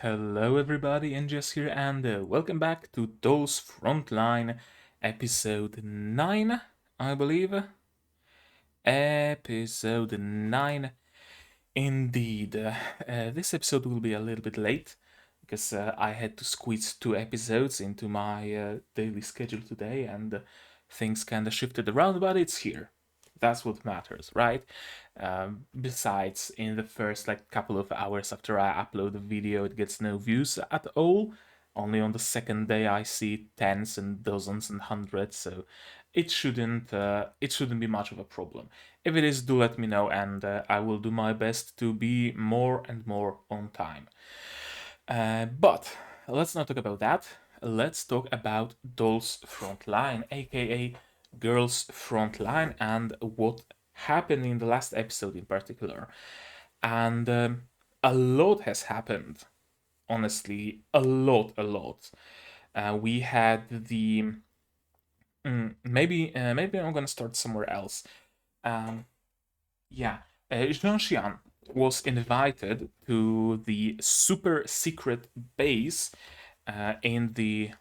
Hello everybody, Jess here and welcome back to Girls Frontline episode 9, I believe. Episode 9 indeed. This episode will be a little bit late because I had to squeeze 2 episodes into my daily schedule today and things kinda shifted around, but it's here. That's what matters, right? Besides, in the first couple of hours after I upload the video, it gets no views at all. Only on the second day I see tens and dozens and hundreds, so it shouldn't be much of a problem. If it is, do let me know, and I will do my best to be more and more on time. But let's not talk about that. Let's talk about Dolls Frontline, aka Girls Frontline, and what happened in the last episode in particular. And a lot has happened. Honestly, a lot. We had the maybe I'm gonna start somewhere else. Um, yeah, Jean Xian was invited to the super secret base in the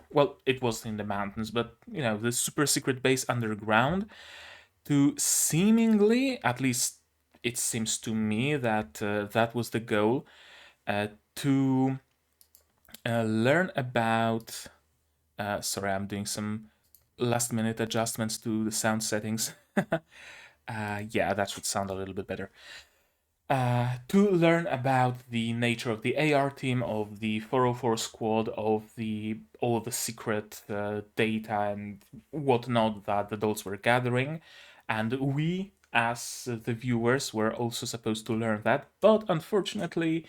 it was in the mountains, but the super secret base underground to seemingly, at least it seems to me that that was the goal, to learn about. Sorry, I'm doing some last minute adjustments to the sound settings. Yeah, that should sound a little bit better. To learn about the nature of the AR team, of the 404 squad, of all of the secret data and whatnot that the dolls were gathering, and we, as the viewers, were also supposed to learn that. But unfortunately,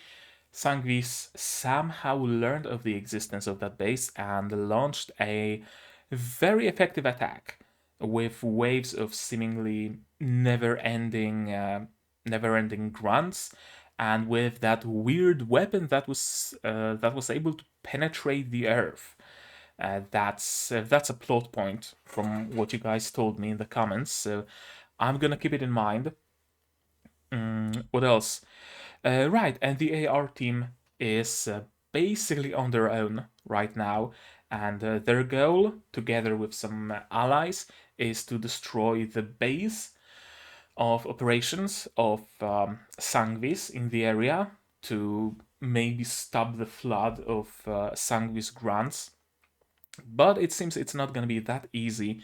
Sangvis somehow learned of the existence of that base and launched a very effective attack with waves of seemingly never-ending grunts, and with that weird weapon that was able to penetrate the earth. That's a plot point from what you guys told me in the comments, so I'm gonna keep it in mind. What else? Right, and the AR team is basically on their own right now, and their goal, together with some allies, is to destroy the base of operations of Sangvis in the area to maybe stop the flood of Sangvis grants. But it seems it's not going to be that easy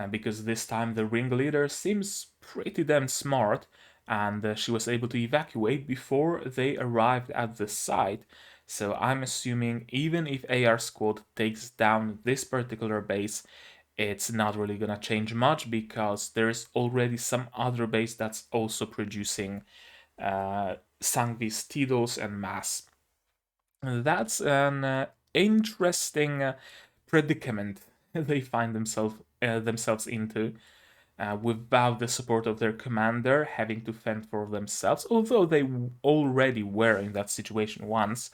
because this time the ringleader seems pretty damn smart, and she was able to evacuate before they arrived at the site. So I'm assuming even if AR Squad takes down this particular base, it's not really gonna change much because there's already some other base that's also producing Sangvis Tidals and mass. That's an interesting predicament they find themselves into, without the support of their commander, having to fend for themselves. Although they already were in that situation once,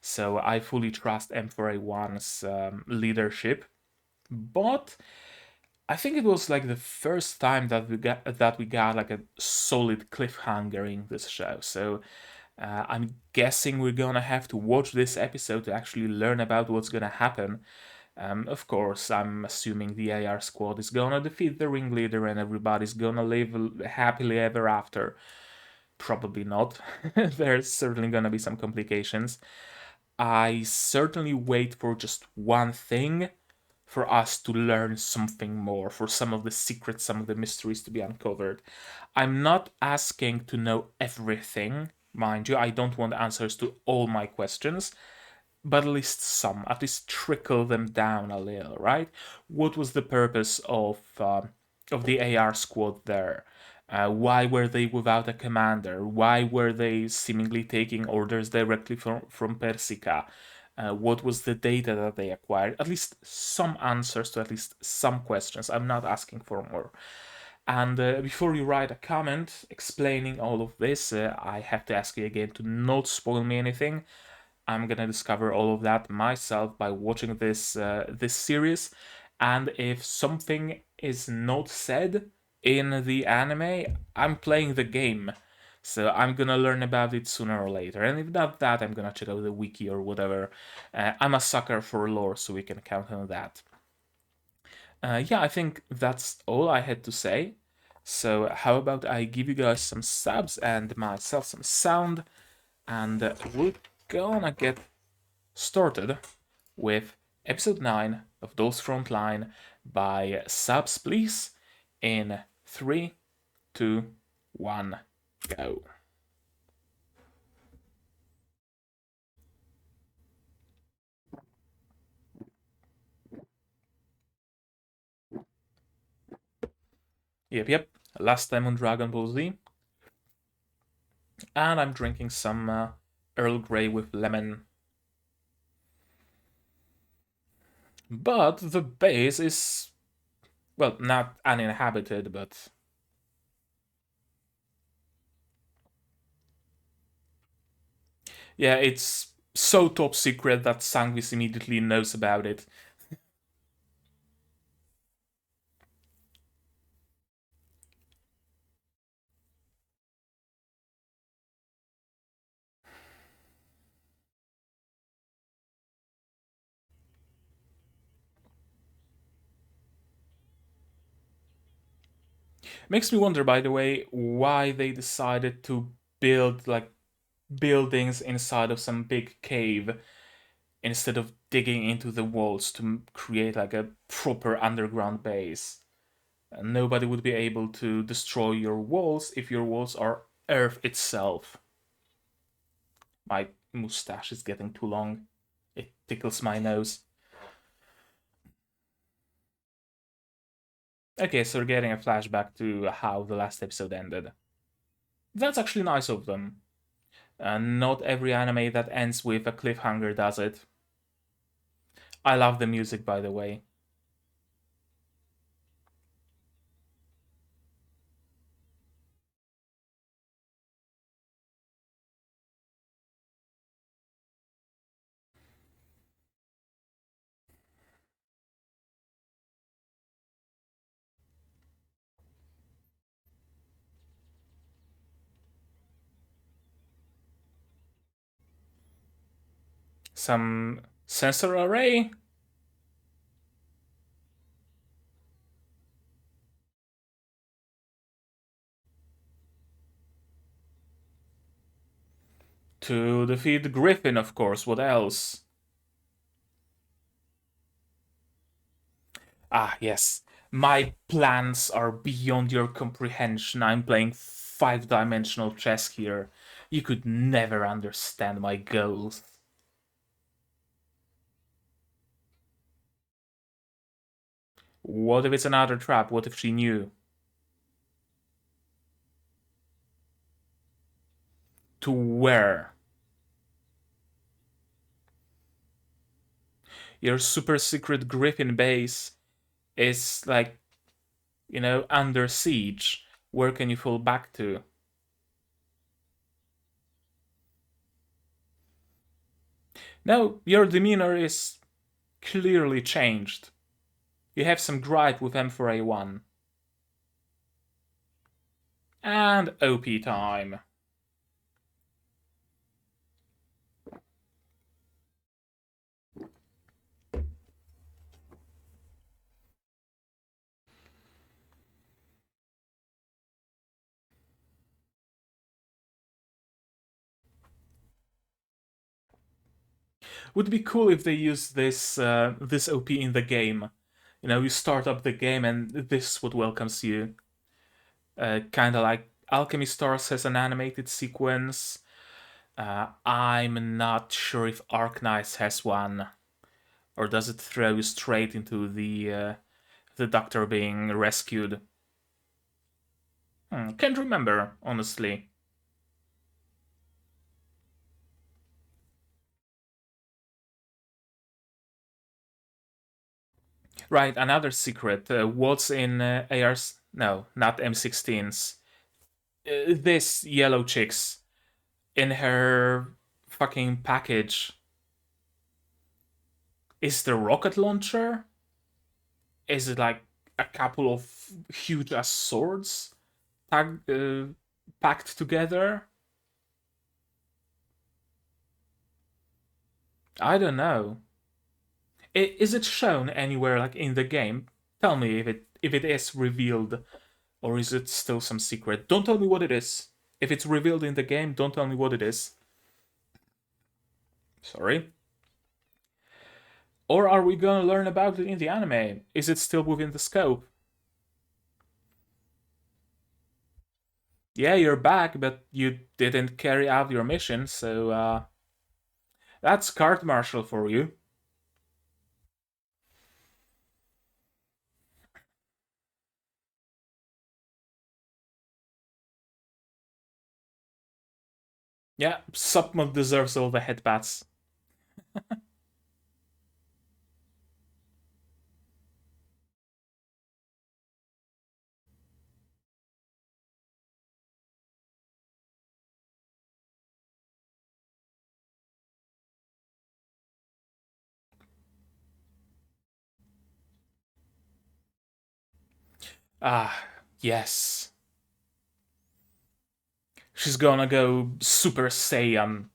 so I fully trust M4A1's leadership. But I think it was like the first time that we got like a solid cliffhanger in this show. So I'm guessing we're gonna have to watch this episode to actually learn about what's gonna happen. Of course, I'm assuming the AR squad is gonna defeat the ringleader and everybody's gonna live happily ever after. Probably not. There's certainly gonna be some complications. I certainly wait for just one thing, for us to learn something more, for some of the secrets, some of the mysteries to be uncovered. I'm not asking to know everything, mind you. I don't want answers to all my questions, but at least some, at least trickle them down a little, right? What was the purpose of the AR squad there? Why were they without a commander? Why were they seemingly taking orders directly from Persica? What was the data that they acquired? At least some answers to at least some questions. I'm not asking for more. And before you write a comment explaining all of this, I have to ask you again to not spoil me anything. I'm gonna discover all of that myself by watching this series, and if something is not said in the anime, I'm playing the game. So I'm gonna learn about it sooner or later. And if not that, I'm gonna check out the wiki or whatever. I'm a sucker for lore, so we can count on that. Yeah, I think that's all I had to say. So how about I give you guys some subs and myself some sound, and we're gonna get started with episode 9 of Girls Frontline by Subs Please in 3, 2, 1, go. Yep. Last time on Dragon Ball Z. And I'm drinking some Earl Grey with lemon. But the base is, well, not uninhabited, but yeah, it's so top secret that Sangvis immediately knows about it. Makes me wonder, by the way, why they decided to build like buildings inside of some big cave instead of digging into the walls to create like a proper underground base. And nobody would be able to destroy your walls if your walls are Earth itself. My mustache is getting too long. It tickles my nose. Okay, so we're getting a flashback to how the last episode ended. That's actually nice of them. Not every anime that ends with a cliffhanger does it. I love the music, by the way. Some sensor array? To defeat Griffin, of course, what else? Ah, yes. My plans are beyond your comprehension. I'm playing five-dimensional chess here. You could never understand my goals. What if it's another trap? What if she knew? To where? Your super secret Griffin base is like, under siege. Where can you fall back to? No, your demeanor is clearly changed. You have some gripe with M4A1. And OP time. Would be cool if they use this OP in the game. You start up the game and this is what welcomes you. Kind of like Alchemy Stars has an animated sequence. I'm not sure if Arknights has one, or does it throw you straight into the Doctor being rescued? Can't remember, honestly. Right, another secret. What's in AR's? No, not M16s. This yellow chick's in her fucking package. Is the rocket launcher? Is it like a couple of huge ass swords? Tag. packed together? I don't know. Is it shown anywhere like in the game? Tell me if it is revealed, or is it still some secret? Don't tell me what it is. If it's revealed in the game, don't tell me what it is. Sorry. Or are we gonna learn about it in the anime? Is it still within the scope? Yeah, you're back, but you didn't carry out your mission, so that's card martial for you. Yeah, Submod deserves all the headbats. Ah, yes. She's gonna go Super Saiyan.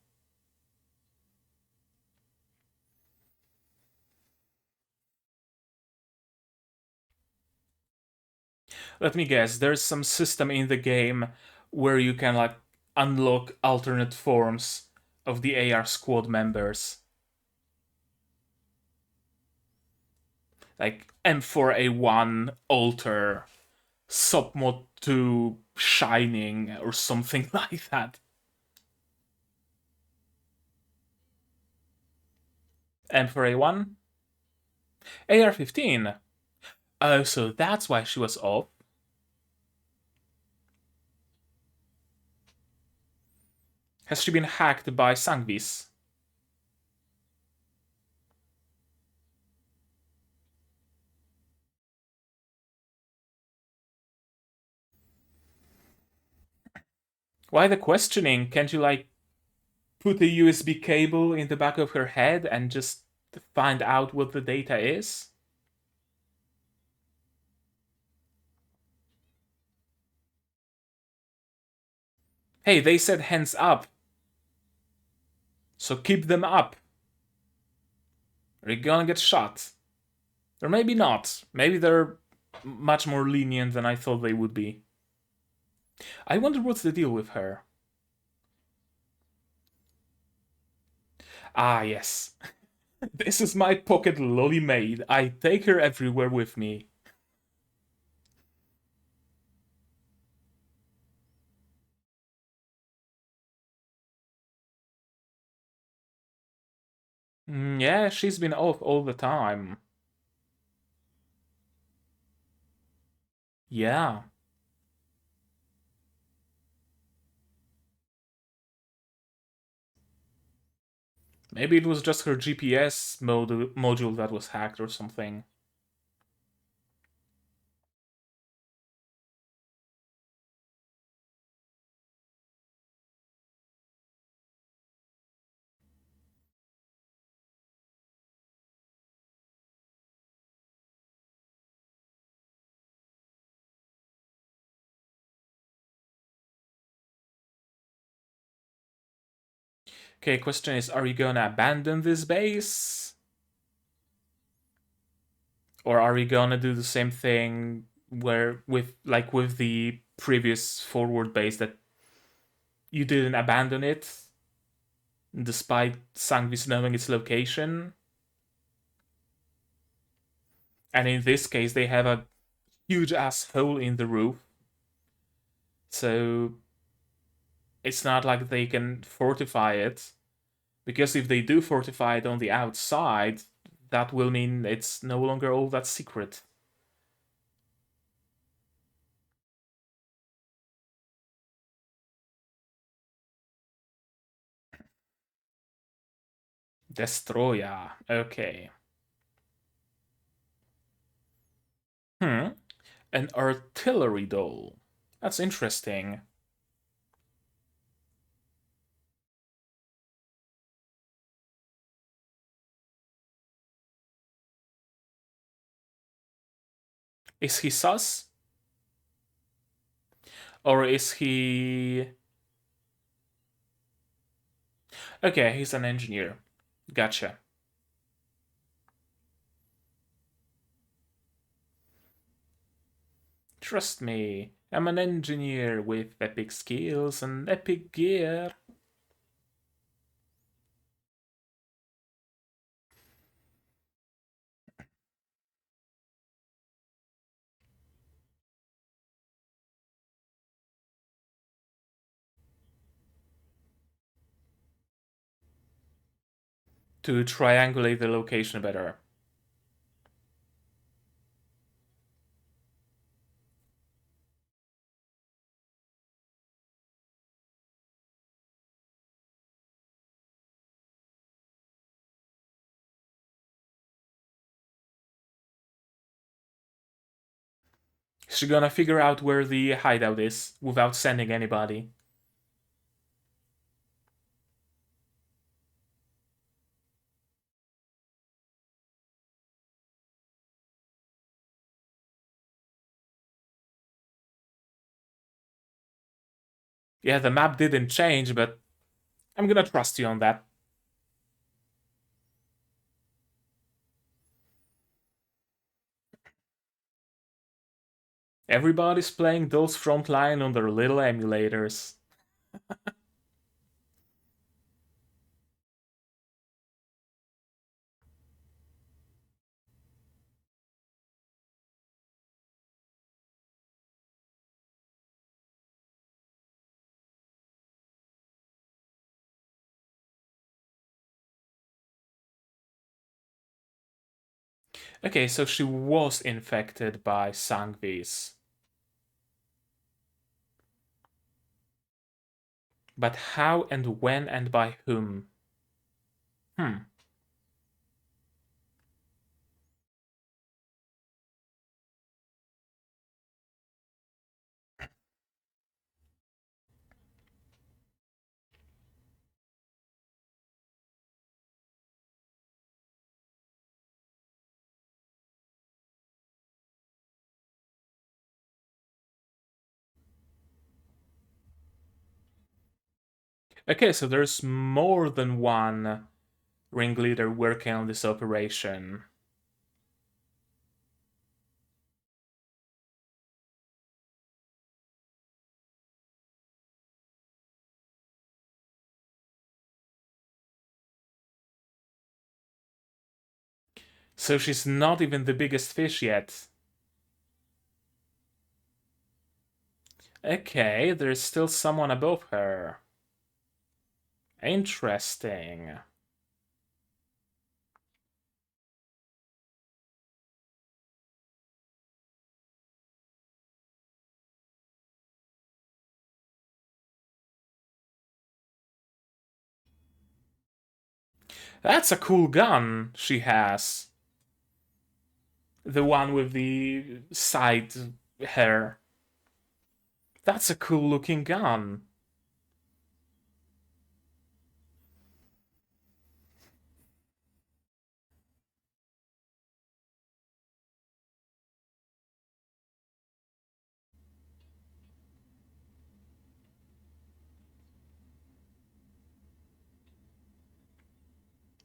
Let me guess, there's some system in the game where you can like unlock alternate forms of the AR squad members. Like M4A1 Alter, Submod 2 Shining, or something like that. M4A1? AR-15. Oh, so that's why she was off. Has she been hacked by Sangvis? Why the questioning? Can't you, like, put a USB cable in the back of her head and just find out what the data is? Hey, they said hands up, so keep them up. Are you gonna get shot? Or maybe not. Maybe they're much more lenient than I thought they would be. I wonder what's the deal with her. Ah, yes. This is my pocket lolly maid. I take her everywhere with me. Yeah, she's been off all the time. Yeah. Maybe it was just her GPS module that was hacked or something. Okay, question is, are you gonna abandon this base? Or are you gonna do the same thing where with the previous forward base that you didn't abandon it despite Sangvis knowing its location? And in this case they have a huge ass hole in the roof. So it's not like they can fortify it. Because if they do fortify it on the outside, that will mean it's no longer all that secret. Destroya. Okay. Hmm. An artillery doll. That's interesting. Is he sus? Or is he... Okay, he's an engineer. Gotcha. Trust me, I'm an engineer with epic skills and epic gear. To triangulate the location better. Is she gonna figure out where the hideout is without sending anybody? Yeah, the map didn't change, but I'm gonna trust you on that. Everybody's playing Girls Frontline on their little emulators. Okay, so she was infected by Sangvis. But how and when and by whom? Hmm. Okay, so there's more than one ringleader working on this operation. So she's not even the biggest fish yet. Okay, there's still someone above her. Interesting. That's a cool gun she has. The one with the side hair. That's a cool looking gun.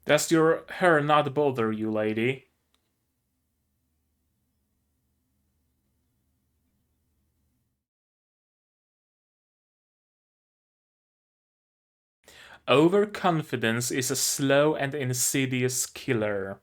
Does your hair not bother you, lady? Overconfidence is a slow and insidious killer.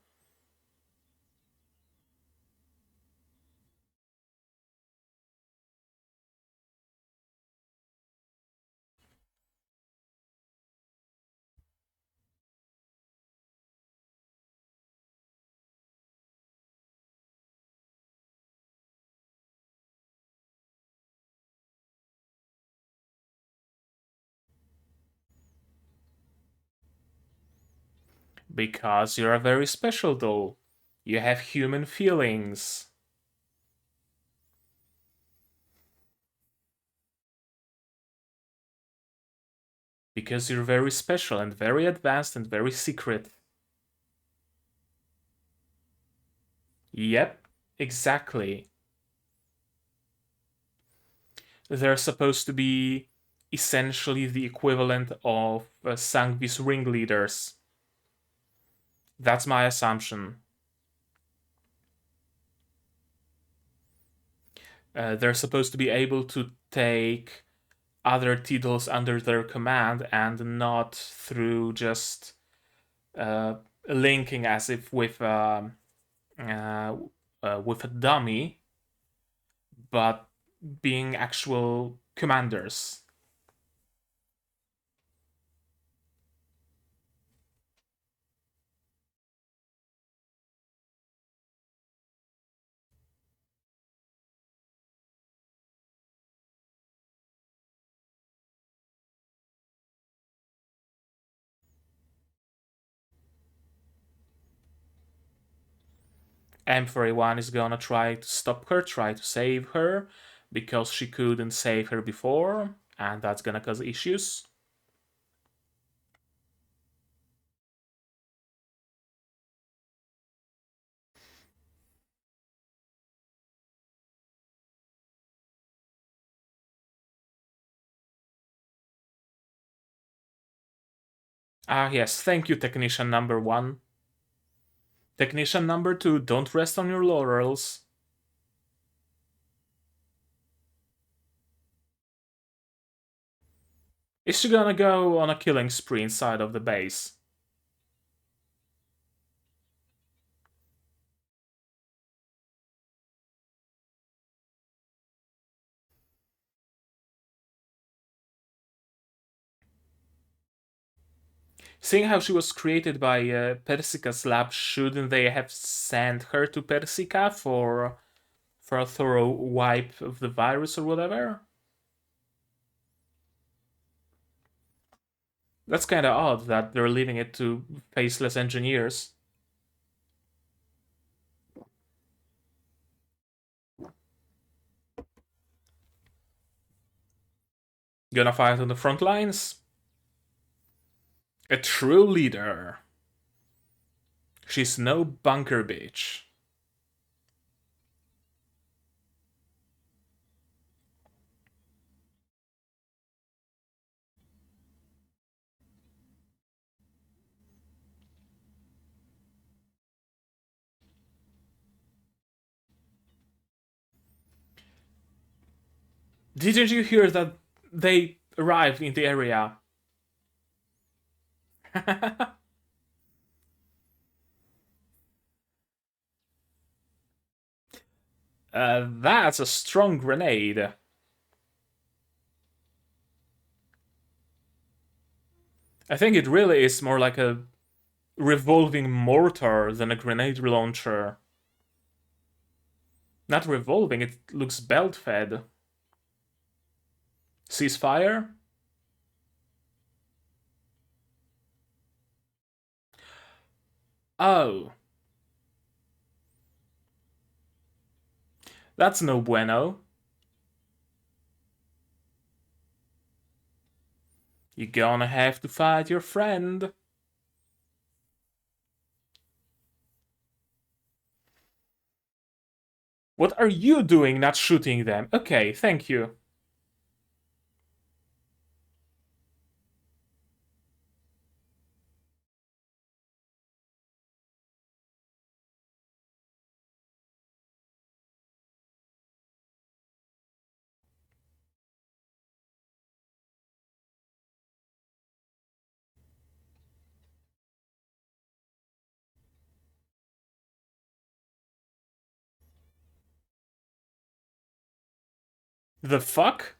Because you're a very special doll. You have human feelings. Because you're very special and very advanced and very secret. Yep, exactly. They're supposed to be essentially the equivalent of Sangvis ringleaders. That's my assumption. They're supposed to be able to take other titles under their command and not through just uh, linking as if uh, with a dummy, but being actual commanders. Everyone is gonna try to stop her, try to save her, because she couldn't save her before, and that's gonna cause issues. Ah, yes, thank you, Technician number 1. Technician number 2, don't rest on your laurels. Is she gonna go on a killing spree inside of the base? Seeing how she was created by Persica's lab, shouldn't they have sent her to Persica for a thorough wipe of the virus or whatever? That's kind of odd that they're leaving it to faceless engineers. Gonna fight on the front lines? A true leader. She's no bunker bitch. Didn't you hear that they arrived in the area? That's a strong grenade. I think it really is more like a revolving mortar than a grenade launcher. Not revolving, it looks belt fed. Ceasefire? Oh, that's no bueno. You're gonna have to fight your friend. What are you doing not shooting them? Okay, thank you. The fuck?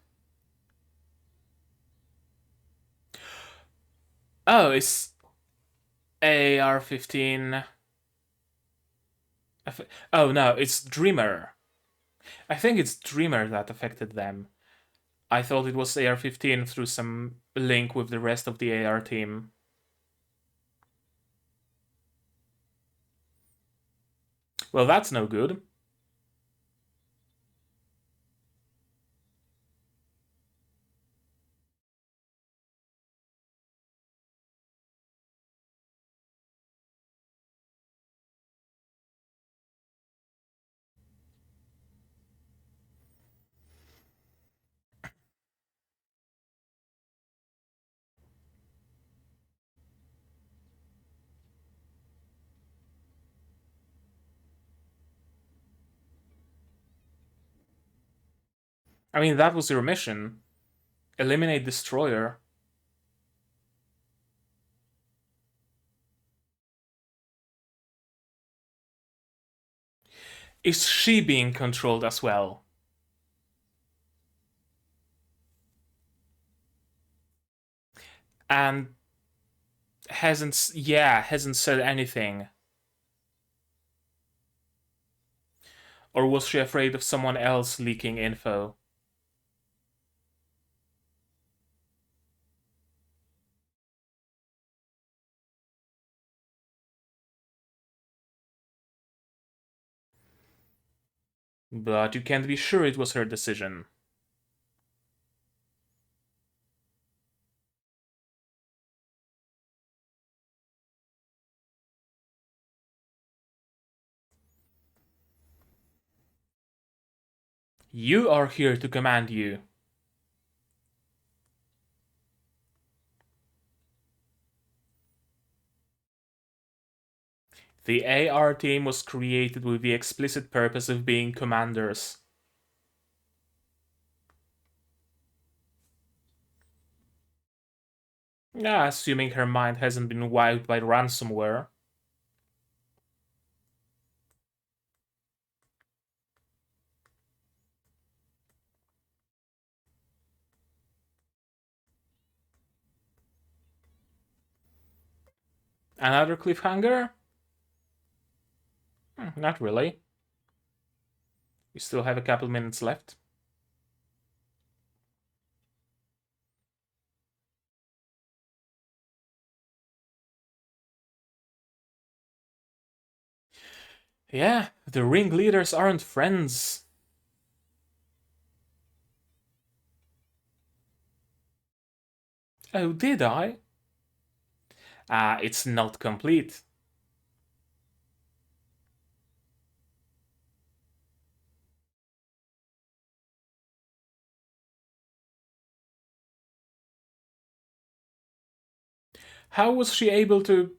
Oh, it's AR-15. Oh no, it's Dreamer. I think it's Dreamer that affected them. I thought it was AR-15 through some link with the rest of the AR team. Well, that's no good. I mean, that was your mission. Eliminate Destroyer. Is she being controlled as well? And hasn't said anything. Or was she afraid of someone else leaking info? But you can't be sure it was her decision. You are here to command you. The AR team was created with the explicit purpose of being commanders. Yeah, assuming her mind hasn't been wiped by ransomware. Another cliffhanger? Not really. We still have a couple minutes left. Yeah, the ringleaders aren't friends. Oh, did I? Ah, it's not complete. How was she able to...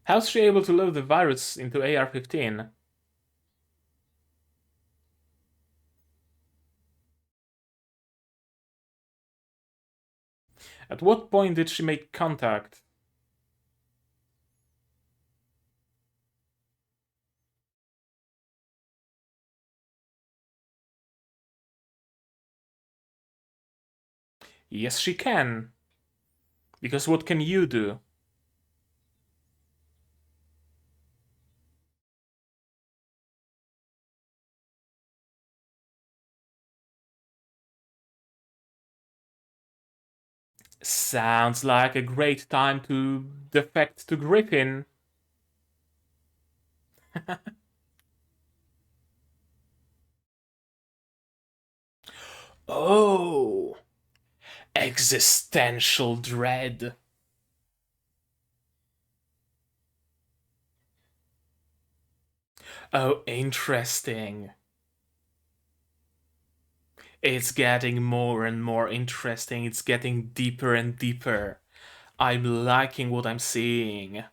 How's she able to load the virus into AR-15? At what point did she make contact? Yes, she can. Because what can you do? Sounds like a great time to defect to Griffin. Oh, existential dread. Oh, interesting. It's getting more and more interesting. It's getting deeper and deeper. I'm liking what I'm seeing.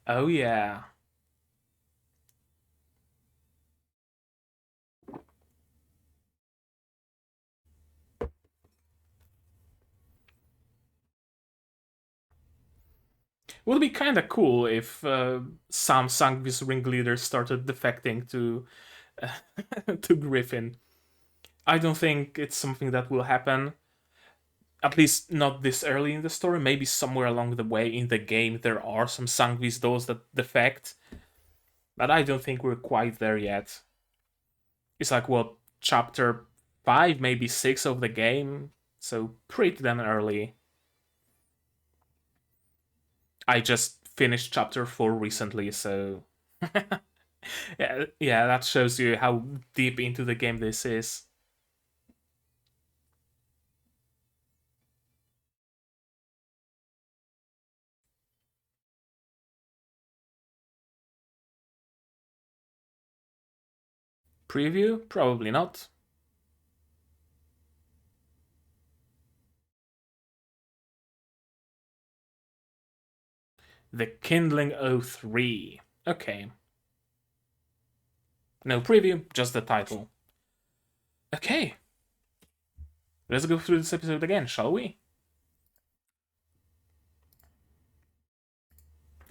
Oh, yeah. Would be kind of cool if some Sangvis ringleaders started defecting to to Griffin. I don't think it's something that will happen. At least not this early in the story. Maybe somewhere along the way in the game there are some Sangvis dolls that defect, but I don't think we're quite there yet. It's like what, chapter 5, maybe 6 of the game, so pretty damn early. I just finished chapter 4 recently, so yeah, that shows you how deep into the game this is. Preview? Probably not. The Kindling 03. Okay. No preview, just the title. Okay. Let's go through this episode again, shall we?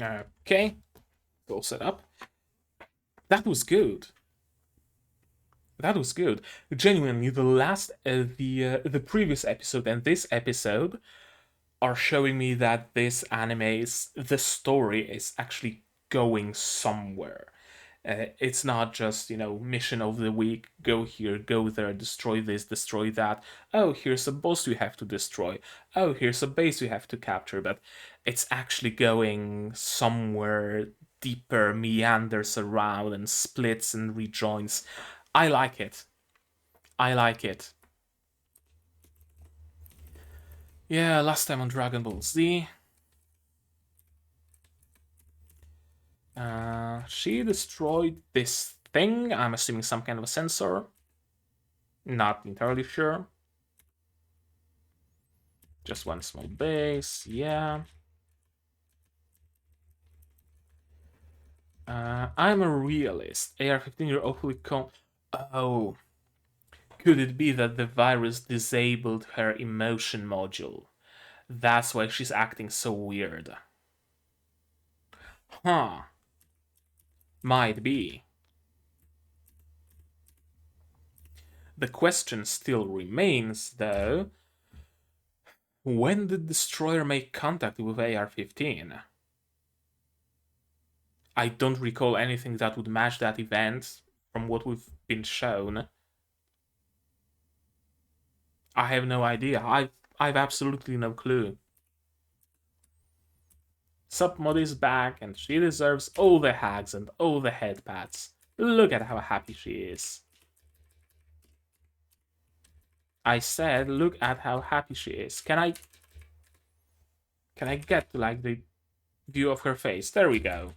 Okay. All set up. That was good. That was good. Genuinely, the previous episode and this episode are showing me that this the story is actually going somewhere. It's not just, mission of the week, go here, go there, destroy this, destroy that. Oh, here's a boss you have to destroy. Oh, here's a base you have to capture. But it's actually going somewhere deeper, meanders around and splits and rejoins. I like it. I like it. Yeah, last time on Dragon Ball Z. She destroyed this thing. I'm assuming some kind of a sensor. Not entirely sure. Just one small base, yeah. I'm a realist. AR-15, you're awfully Oh. Could it be that the virus disabled her emotion module? That's why she's acting so weird. Huh. Might be. The question still remains, though. When did Destroyer make contact with AR-15? I don't recall anything that would match that event from what we've been shown. I have no idea. I've absolutely no clue. Submod is back, and she deserves all the hags and all the head pats. Look at how happy she is. I said, look at how happy she is. Can I get to like the view of her face? There we go.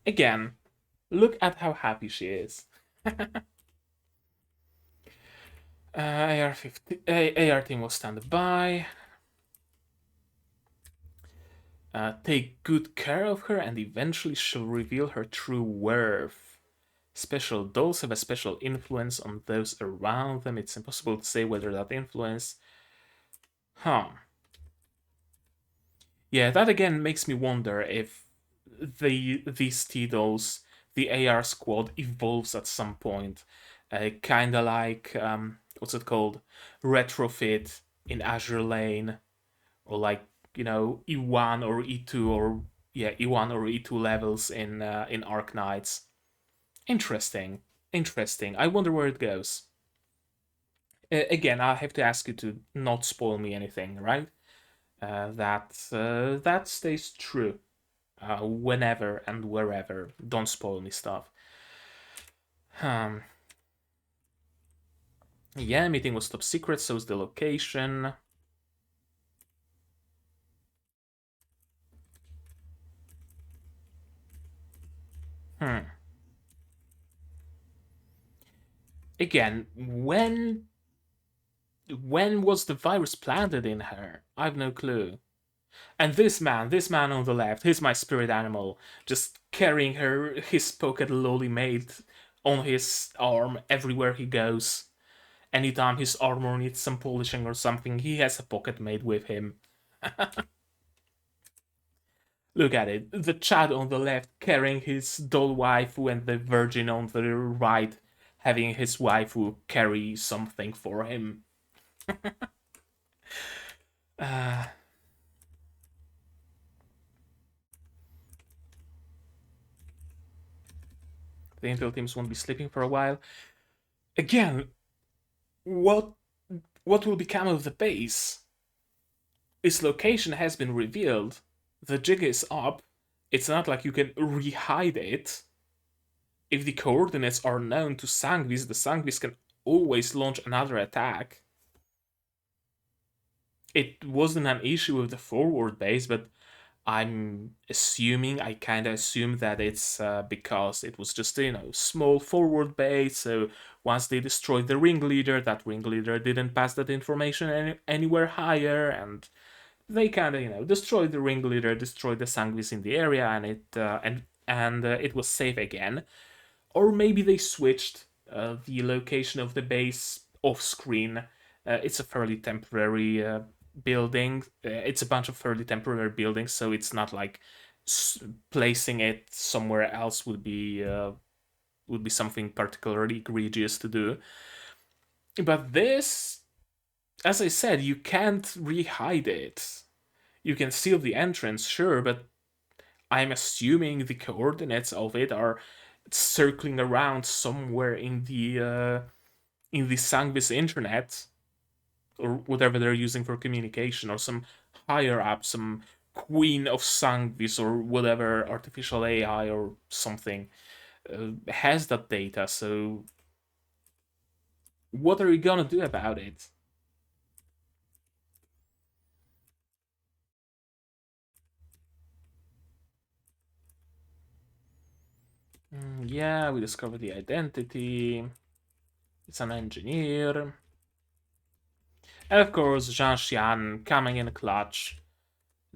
Again, look at how happy she is. AR team will stand by. Take good care of her, and eventually she'll reveal her true worth. Special dolls have a special influence on those around them. It's impossible to say whether that influence... Huh. Yeah, that again makes me wonder if these T-dolls, the AR squad, evolves at some point. Kinda like, what's it called? Retrofit in Azure Lane. Or like, E1 or E2 or... Yeah, E1 or E2 levels in Arc Knights. Interesting. I wonder where it goes. Again, I have to ask you to not spoil me anything, right? That stays true. Whenever and wherever. Don't spoil me stuff. Yeah, meeting was top secret, so is the location. Again, when was the virus planted in her? I've no clue. And this man on the left, he's my spirit animal, just carrying his pocket loli mate on his arm everywhere he goes. Anytime his armor needs some polishing or something, he has a pocket made with him. Look at it, the Chad on the left carrying his doll waifu, and the virgin on the right having his waifu carry something for him. The Intel teams won't be sleeping for a while. Again, what will become of the base? Its location has been revealed. The jig is up. It's not like you can re-hide it. If the coordinates are known to Sangvis, the Sangvis can always launch another attack. It wasn't an issue with the forward base, but I kinda assume that it's because it was just a small forward base, so once they destroyed the ringleader, that ringleader didn't pass that information anywhere higher, and they kind of destroyed the ringleader, destroyed the Sangvis in the area, and it was safe again. Or maybe they switched the location of the base off screen. It's a fairly temporary building. It's a bunch of fairly temporary buildings, so it's not like placing it somewhere else would be something particularly egregious to do. But this, as I said, you can't re-hide it. You can seal the entrance, sure, but I'm assuming the coordinates of it are circling around somewhere in the Sangvis internet, or whatever they're using for communication, or some higher up, some queen of Sangvis, or whatever artificial AI or something has that data. So what are you gonna do about it? Yeah, we discovered the identity. It's an engineer. And of course, Zhang Xian coming in a clutch.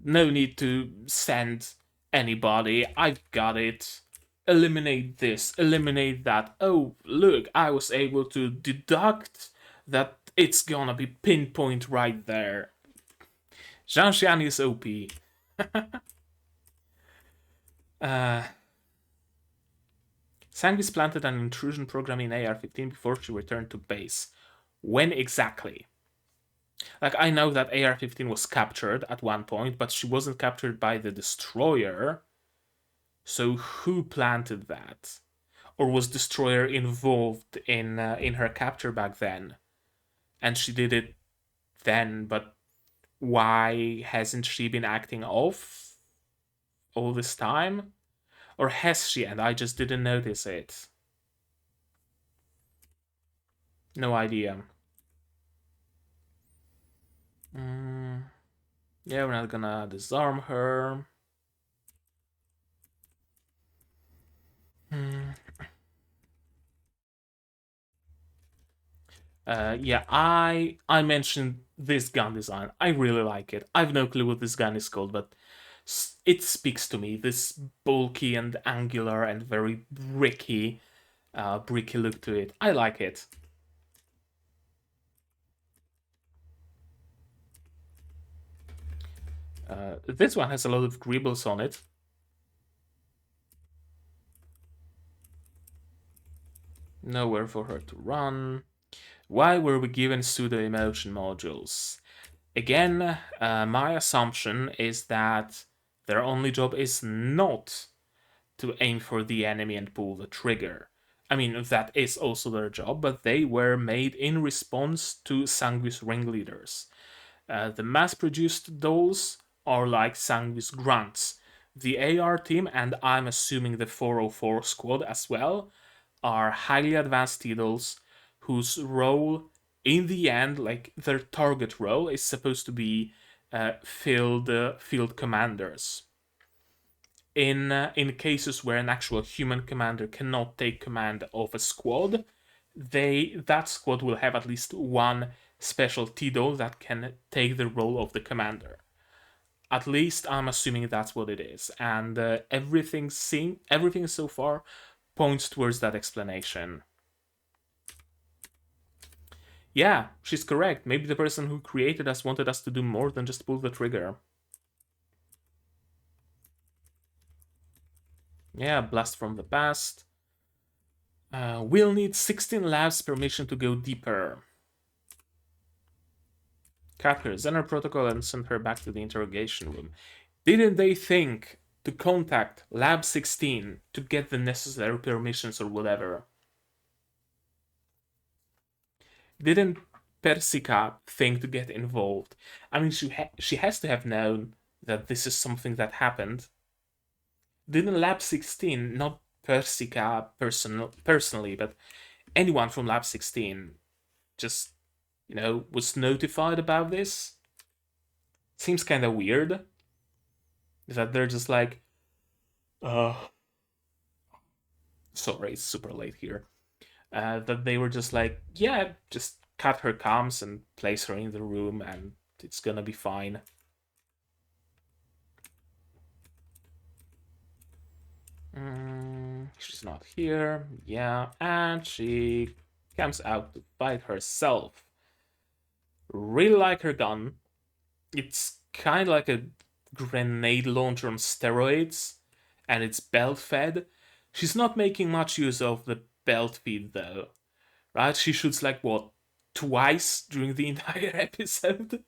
No need to send anybody. I've got it. Eliminate this, eliminate that. Oh, look, I was able to deduct that it's gonna be pinpoint right there. Zhang Xian is OP. Sangvis planted an intrusion program in AR-15 before she returned to base. When exactly? Like, I know that AR-15 was captured at one point, but she wasn't captured by the destroyer. So who planted that? Or was destroyer involved in her capture back then? And she did it then, but why hasn't she been acting off all this time? Or has she and I just didn't notice it? No idea. Yeah, we're not gonna disarm her. Yeah, I mentioned this gun design. I really like it. I've no clue what this gun is called, but it speaks to me. This bulky and angular and very bricky look to it. I like it. This one has a lot of greebles on it. Nowhere for her to run. Why were we given pseudo-emotion modules? Again, my assumption is that their only job is not to aim for the enemy and pull the trigger. I mean, that is also their job, but they were made in response to Sangvis ringleaders. The mass-produced dolls are like Sangvis grunts. The AR team, and I'm assuming the 404 squad as well, are highly advanced T-dolls whose role in the end, like their target role, is supposed to be field commanders. In cases where an actual human commander cannot take command of a squad, that squad will have at least one special T-doll that can take the role of the commander. At least I'm assuming that's what it is, and everything so far points towards that explanation. Yeah, she's correct. Maybe the person who created us wanted us to do more than just pull the trigger. Yeah, blast from the past. We'll need 16 labs permission to go deeper. Capture Zener protocol and send her back to the interrogation room. Didn't they think to contact Lab 16 to get the necessary permissions or whatever? Didn't Persica think to get involved? I mean, she has to have known that this is something that happened. Didn't Lab 16, not Persica personally, but anyone from Lab 16 just, was notified about this? Seems kind of weird that they're just like, sorry, it's super late here. That they were just like, yeah, just cut her comms and place her in the room and it's gonna be fine. She's not here. Yeah, and she comes out to fight herself. Really like her gun. It's kind of like a grenade launcher on steroids, and it's belt fed. She's not making much use of the belt feed though, right? She shoots like what, twice during the entire episode?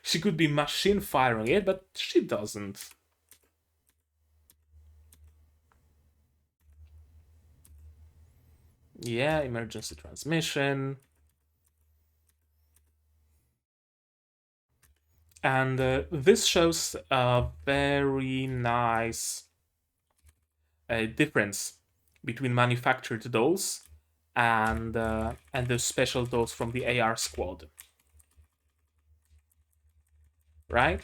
She could be machine firing it, but she doesn't. Yeah, emergency transmission. And this shows a very nice difference between manufactured dolls and the special dolls from the AR squad, right?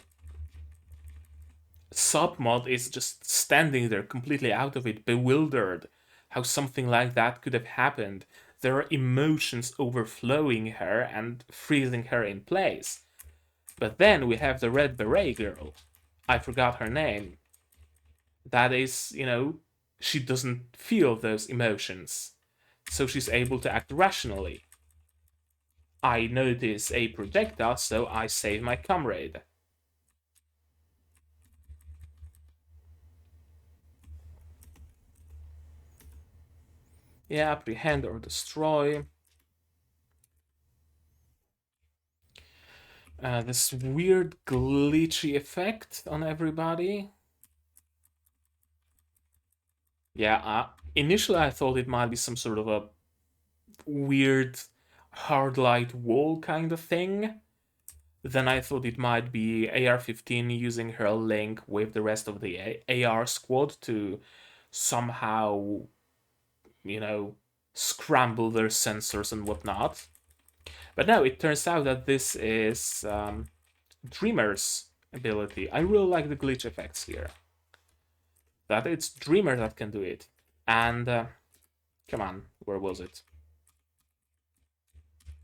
Submod is just standing there completely out of it, bewildered how something like that could have happened. There are emotions overflowing her and freezing her in place. But then we have the Red Beret girl. I forgot her name. That is, she doesn't feel those emotions. So she's able to act rationally. I notice a projectile, so I save my comrade. Yeah, apprehend or destroy. This weird glitchy effect on everybody. Yeah, initially I thought it might be some sort of a weird hard light wall kind of thing. Then I thought it might be AR-15 using her link with the rest of the AR squad to somehow, scramble their sensors and whatnot. But no, it turns out that this is Dreamer's ability. I really like the glitch effects here. That it's Dreamer that can do it. And, come on, where was it?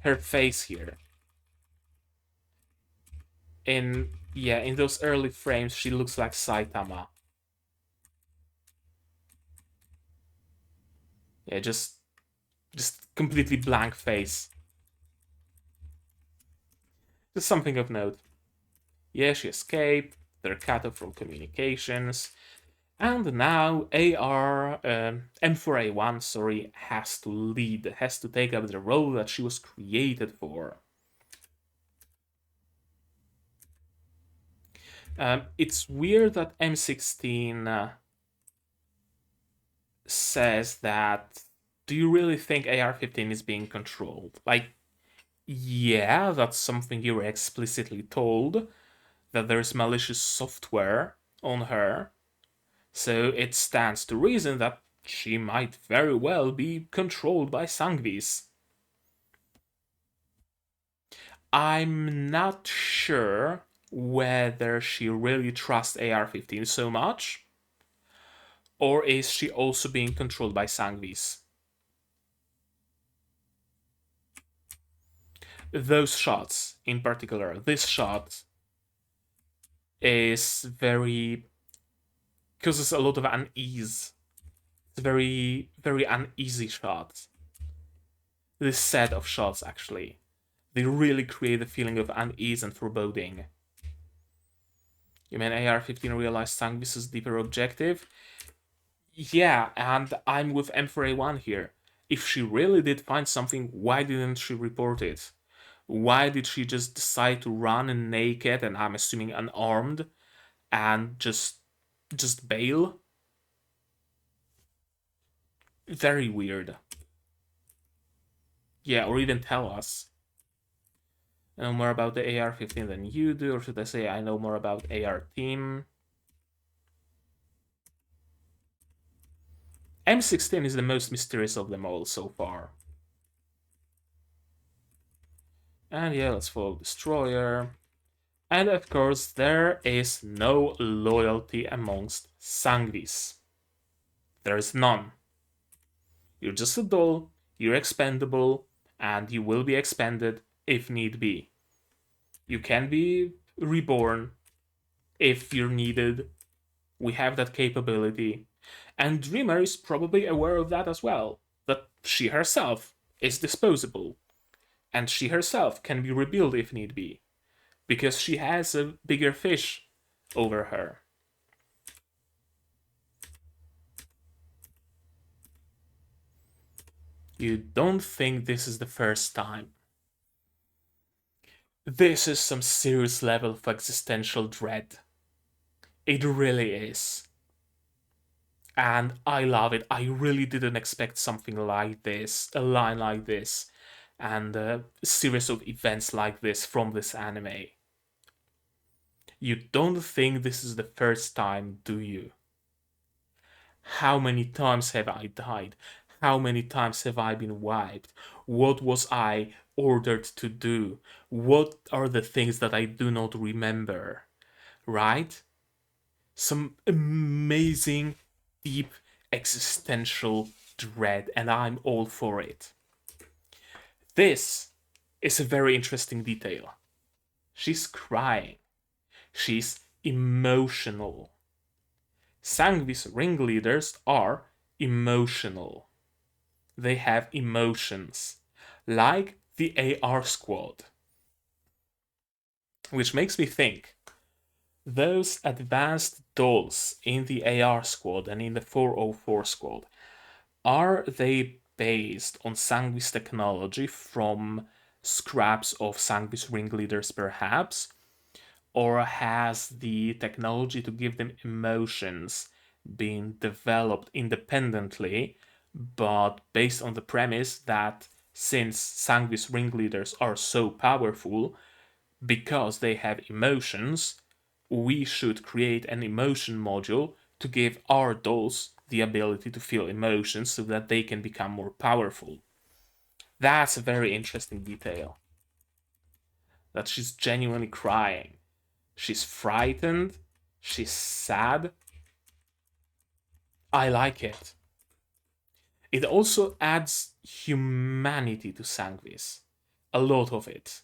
Her face here. In those early frames, she looks like Saitama. Yeah, just completely blank face. Just something of note. Yeah, she escaped. They're cut off from communications. And now M4A1, sorry, has to lead, has to take up the role that she was created for. It's weird that M16 says that, do you really think AR-15 is being controlled? Like, yeah, that's something you were explicitly told, that there's malicious software on her, so it stands to reason that she might very well be controlled by Sangvis. I'm not sure whether she really trusts AR-15 so much, or is she also being controlled by Sangvis? Those shots, in particular, this shot is very causes a lot of unease. It's a very, very uneasy shot. This set of shots, actually, they really create a feeling of unease and foreboding. You mean AR-15 realized Sangvis's deeper objective? Yeah, and I'm with M4A1 here. If she really did find something, why didn't she report it? Why did she just decide to run naked, and I'm assuming unarmed, and just bail? Very weird. Yeah, or even tell us. I know more about the AR-15 than you do, or should I say I know more about AR team? M16 is the most mysterious of them all so far. And yeah, let's follow Destroyer. And of course, there is no loyalty amongst Sangvis. There is none. You're just a doll, you're expendable, and you will be expended if need be. You can be reborn if you're needed. We have that capability. And Dreamer is probably aware of that as well, that she herself is disposable, and she herself can be rebuilt if need be, because she has a bigger fish over her. You don't think this is the first time? This is some serious level of existential dread. It really is. And I love it. I really didn't expect something like this, a line like this, and a series of events like this from this anime. You don't think this is the first time, do you? How many times have I died? How many times have I been wiped? What was I ordered to do? What are the things that I do not remember? Right? Some amazing, deep, existential dread, and I'm all for it. This is a very interesting detail. She's crying. She's emotional. Sangvis ringleaders are emotional. They have emotions, like the AR squad. Which makes me think, those advanced dolls in the AR squad and in the 404 squad, are they based on Sangvis technology from scraps of Sangvis ringleaders perhaps? Or has the technology to give them emotions been developed independently, but based on the premise that since Sangvis ringleaders are so powerful, because they have emotions, we should create an emotion module to give our dolls the ability to feel emotions so that they can become more powerful. That's a very interesting detail. That she's genuinely crying. She's frightened. She's sad. I like it. It also adds humanity to Sangvis. A lot of it.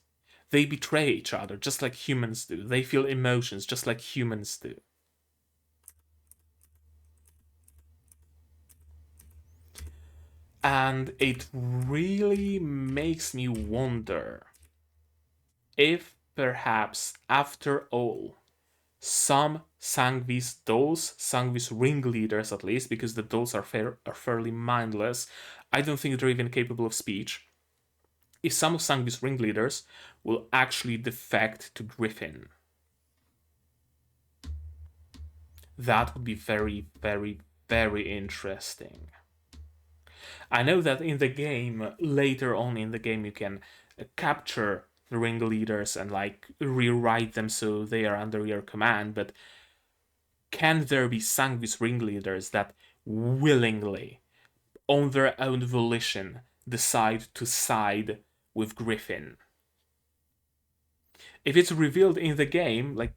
They betray each other just like humans do. They feel emotions just like humans do. And it really makes me wonder if perhaps, after all, some Sangvis dolls, Sangvis ringleaders at least, because the dolls are fairly mindless, I don't think they're even capable of speech, if some of Sangvis ringleaders will actually defect to Griffin. That would be very, very, very interesting. I know that in the game, later on in the game, you can capture the ringleaders and like rewrite them so they are under your command, but can there be Sangvis ringleaders that willingly, on their own volition, decide to side with Griffin? If it's revealed in the game, like,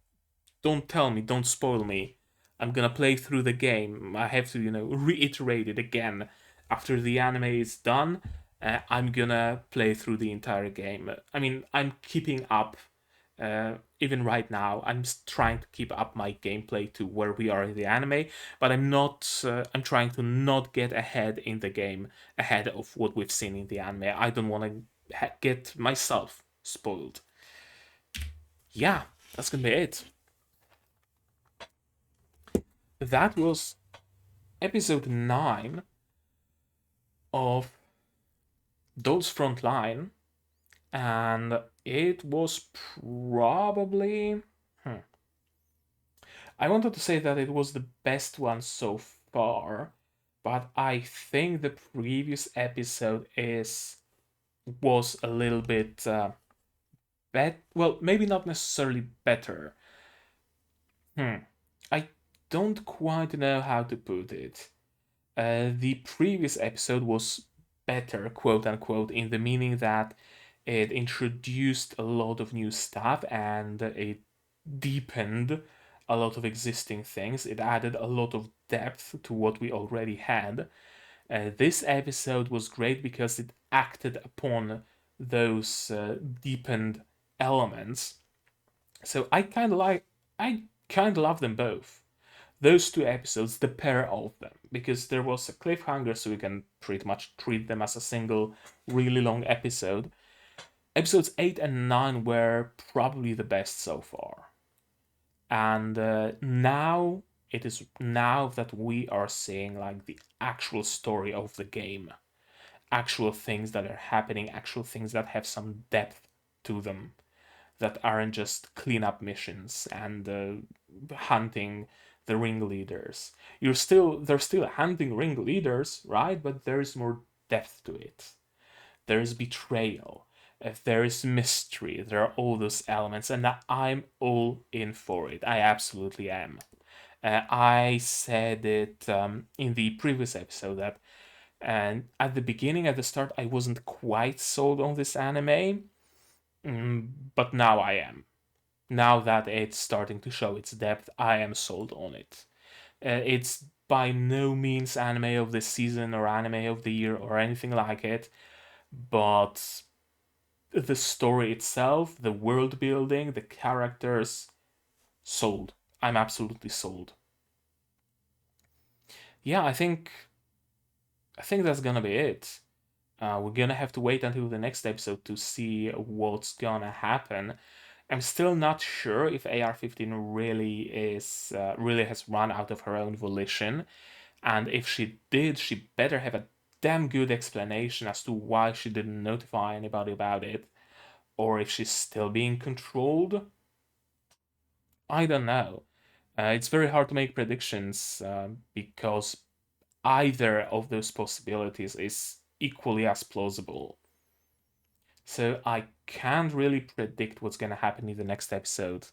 don't tell me, don't spoil me. I'm gonna play through the game. I have to, reiterate it again. After the anime is done, I'm gonna play through the entire game. I mean, I'm keeping up. Even right now, I'm trying to keep up my gameplay to where we are in the anime, but I'm not. I'm trying to not get ahead in the game, ahead of what we've seen in the anime. I don't want to get myself spoiled. Yeah, that's gonna be it. That was episode 9 of Girls Frontline, and it was probably. I wanted to say that it was the best one so far, but I think the previous episode was a little bit well, maybe not necessarily better. I don't quite know how to put it. The previous episode was better, quote unquote, in the meaning that it introduced a lot of new stuff and it deepened a lot of existing things. It added a lot of depth to what we already had. This episode was great because it acted upon those deepened elements. So I kind of love them both. those two episodes, the pair of them, because there was a cliffhanger, so we can pretty much treat them as a single really long episode. Episodes 8 and 9 were probably the best so far. And now it is now that we are seeing like the actual story of the game, actual things that are happening, actual things that have some depth to them, that aren't just cleanup missions and hunting the ringleaders. They're still hunting ringleaders, right? But there is more depth to it. There is betrayal. There is mystery. There are all those elements, and I'm all in for it. I absolutely am. I said it in the previous episode that, and at the beginning, at the start, I wasn't quite sold on this anime, but now I am. Now that it's starting to show its depth, I am sold on it. It's by no means anime of the season or anime of the year or anything like it, but the story itself, the world building, the characters, sold. I'm absolutely sold. Yeah, I think that's gonna be it. We're gonna have to wait until the next episode to see what's gonna happen. I'm still not sure if AR-15 really has run out of her own volition, and if she did, she better have a damn good explanation as to why she didn't notify anybody about it, or if she's still being controlled. I don't know. It's very hard to make predictions because either of those possibilities is equally as plausible. So I can't really predict what's gonna happen in the next episode.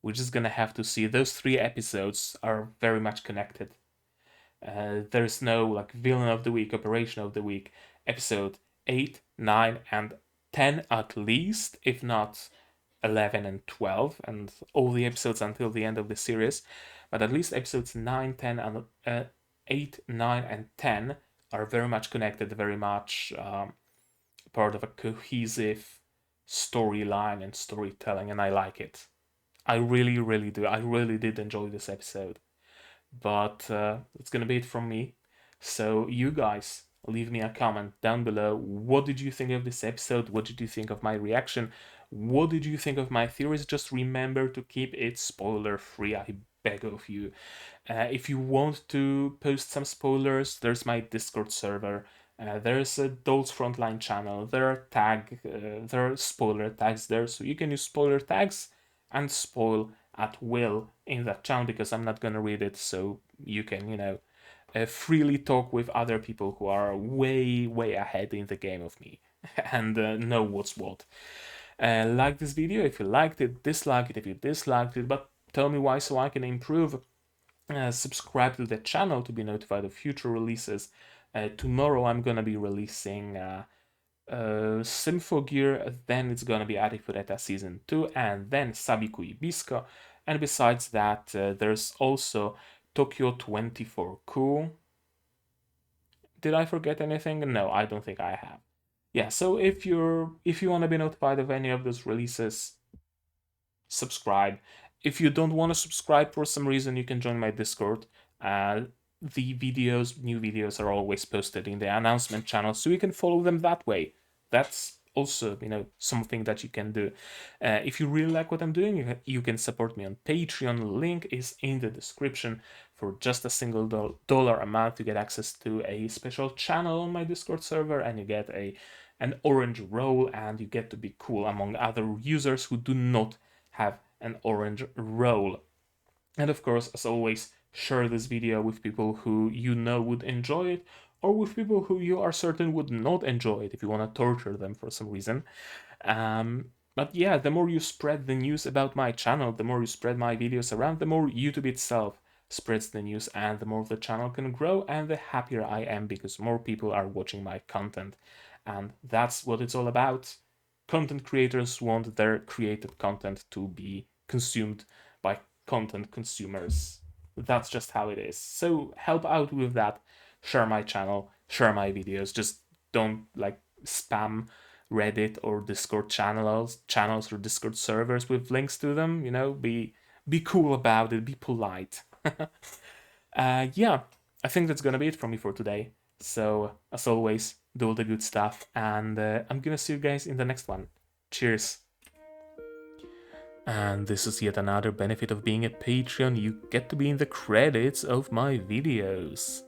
We're just gonna have to see. Those three episodes are very much connected. There's no like villain of the week, operation of the week. Episode 8, 9, and 10 at least, if not 11 and 12, and all the episodes until the end of the series. But at least episodes 9, 10, and 8, 9, and 10 are very much connected, very much part of a cohesive storyline and storytelling, and I like it. I really, really do. I really did enjoy this episode. But it's gonna be it from me. So you guys, leave me a comment down below. What did you think of this episode? What did you think of my reaction? What did you think of my theories? Just remember to keep it spoiler free, I beg of you. If you want to post some spoilers, there's my Discord server. There's a Girls Frontline channel. There are spoiler tags there, so you can use spoiler tags and spoil at will in that channel, because I'm not gonna read it, so you can, freely talk with other people who are way, way ahead in the game of me and know what's what. Like this video if you liked it, dislike it if you disliked it, but tell me why so I can improve. Subscribe to the channel to be notified of future releases. Tomorrow I'm gonna be releasing Symphogear, then it's gonna be Arifureta Season 2, and then Sabikui Bisco. And besides that, there's also Tokyo 24 Cool. Did I forget anything? No, I don't think I have. Yeah, so if you want to be notified of any of those releases, subscribe. If you don't want to subscribe for some reason, you can join my Discord. The new videos are always posted in the announcement channel, so you can follow them that way. That's also, something that you can do. If you really like what I'm doing, you can support me on Patreon. Link is in the description. For just a single dollar a month, you get access to a special channel on my Discord server, and you get an orange role, and you get to be cool among other users who do not have an orange role. And of course, as always, share this video with people who you know would enjoy it, or with people who you are certain would not enjoy it if you want to torture them for some reason. But yeah, the more you spread the news about my channel, the more you spread my videos around, the more YouTube itself spreads the news, and the more the channel can grow, and the happier I am because more people are watching my content. And that's what it's all about. Content creators want their created content to be consumed by content consumers. That's just how it is. So help out with that. Share my channel, share my videos. Just don't spam Reddit or Discord channels or Discord servers with links to them. Be cool about it. Be polite. Yeah, I think that's gonna be it from me for today. So, as always, do all the good stuff, and I'm gonna see you guys in the next one. Cheers! And this is yet another benefit of being a Patreon, you get to be in the credits of my videos.